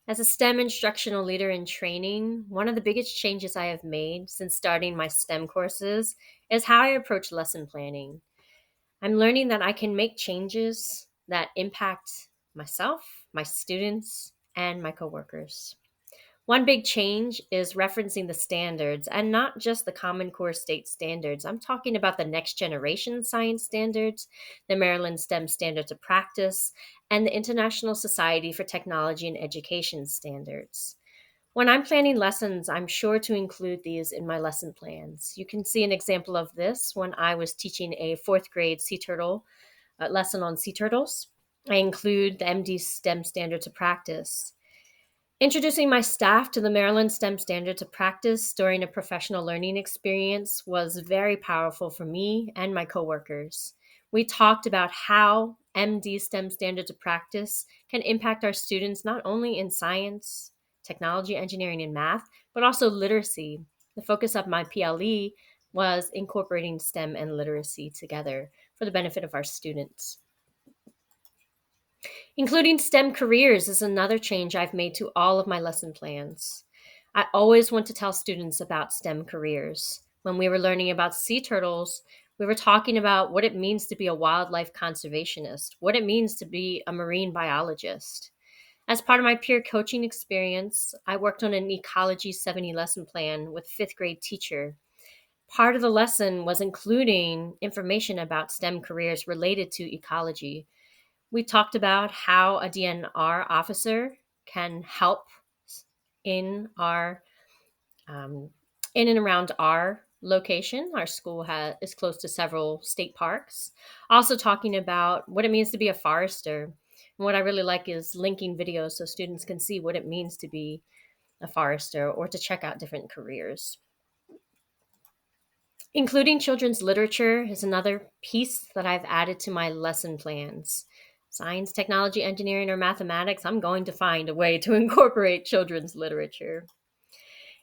As a STEM instructional leader in training, one of the biggest changes I have made since starting my STEM courses is how I approach lesson planning. I'm learning that I can make changes that impact myself, my students, and my coworkers. One big change is referencing the standards and not just the Common Core state standards. I'm talking about the next generation science standards, the Maryland STEM Standards of Practice, and the International Society for Technology and Education standards. When I'm planning lessons, I'm sure to include these in my lesson plans. You can see an example of this when I was teaching a fourth grade sea turtle lesson on sea turtles. I include the MD STEM Standards of Practice. Introducing my staff to the Maryland STEM Standards of Practice during a professional learning experience was very powerful for me and my coworkers. We talked about how MD STEM Standards of Practice can impact our students not only in science, technology, engineering, and math, but also literacy. The focus of my PLE was incorporating STEM and literacy together for the benefit of our students. Including STEM careers is another change I've made to all of my lesson plans. I always want to tell students about STEM careers. When we were learning about sea turtles, we were talking about what it means to be a wildlife conservationist, what it means to be a marine biologist. As part of my peer coaching experience, I worked on an ecology 70 lesson plan with fifth grade teacher. Part of the lesson was including information about STEM careers related to ecology. We talked about how a DNR officer can help in our um, in and around our location. Our school is close to several state parks. Also talking about what it means to be a forester. And what I really like is linking videos so students can see what it means to be a forester or to check out different careers. Including children's literature is another piece that I've added to my lesson plans. Science, technology, engineering, or mathematics, I'm going to find a way to incorporate children's literature.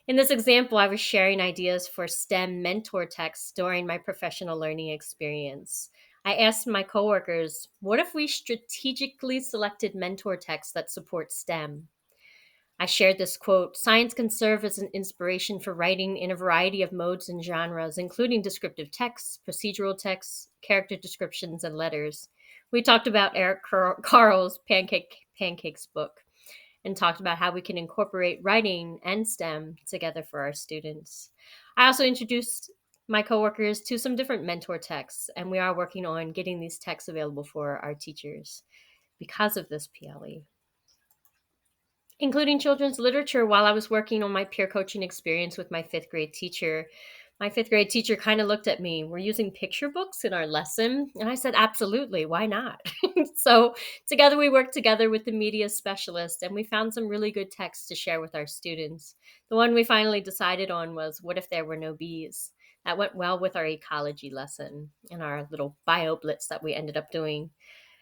In this example, I was sharing ideas for STEM mentor texts during my professional learning experience. I asked my coworkers, what if we strategically selected mentor texts that support STEM? I shared this quote: science can serve as an inspiration for writing in a variety of modes and genres, including descriptive texts, procedural texts, character descriptions, and letters. We talked about Eric Carl's Pancakes book and talked about how we can incorporate writing and STEM together for our students. I also introduced my coworkers to some different mentor texts, and we are working on getting these texts available for our teachers because of this PLE. Including children's literature while I was working on my peer coaching experience with my fifth grade teacher. My fifth grade teacher kind of looked at me. We're using picture books in our lesson. And I said, absolutely, why not? So together we worked together with the media specialist and we found some really good texts to share with our students. The one we finally decided on was What If There Were No Bees? That went well with our ecology lesson and our little bio blitz that we ended up doing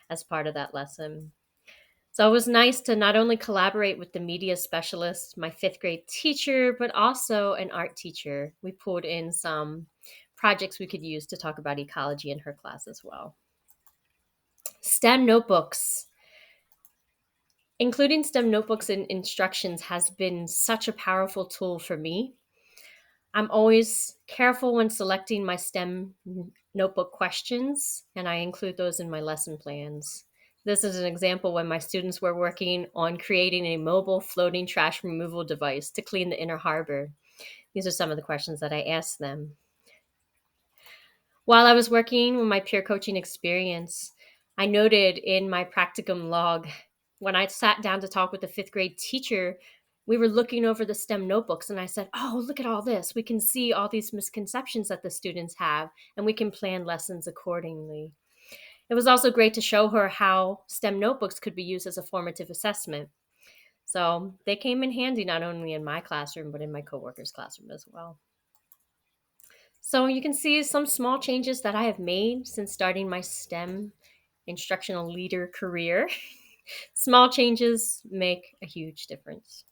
as part of that lesson. So it was nice to not only collaborate with the media specialist, my fifth grade teacher, but also an art teacher. We pulled in some projects we could use to talk about ecology in her class as well. STEM notebooks. Including STEM notebooks in instructions has been such a powerful tool for me. I'm always careful when selecting my STEM notebook questions, and I include those in my lesson plans. This is an example when my students were working on creating a mobile floating trash removal device to clean the inner harbor. These are some of the questions that I asked them. While I was working with my peer coaching experience, I noted in my practicum log when I sat down to talk with the fifth grade teacher, we were looking over the STEM notebooks and I said, oh, look at all this. We can see all these misconceptions that the students have and we can plan lessons accordingly. It was also great to show her how STEM notebooks could be used as a formative assessment. So they came in handy not only in my classroom, but in my coworkers' classroom as well. So you can see some small changes that I have made since starting my STEM instructional leader career. Small changes make a huge difference.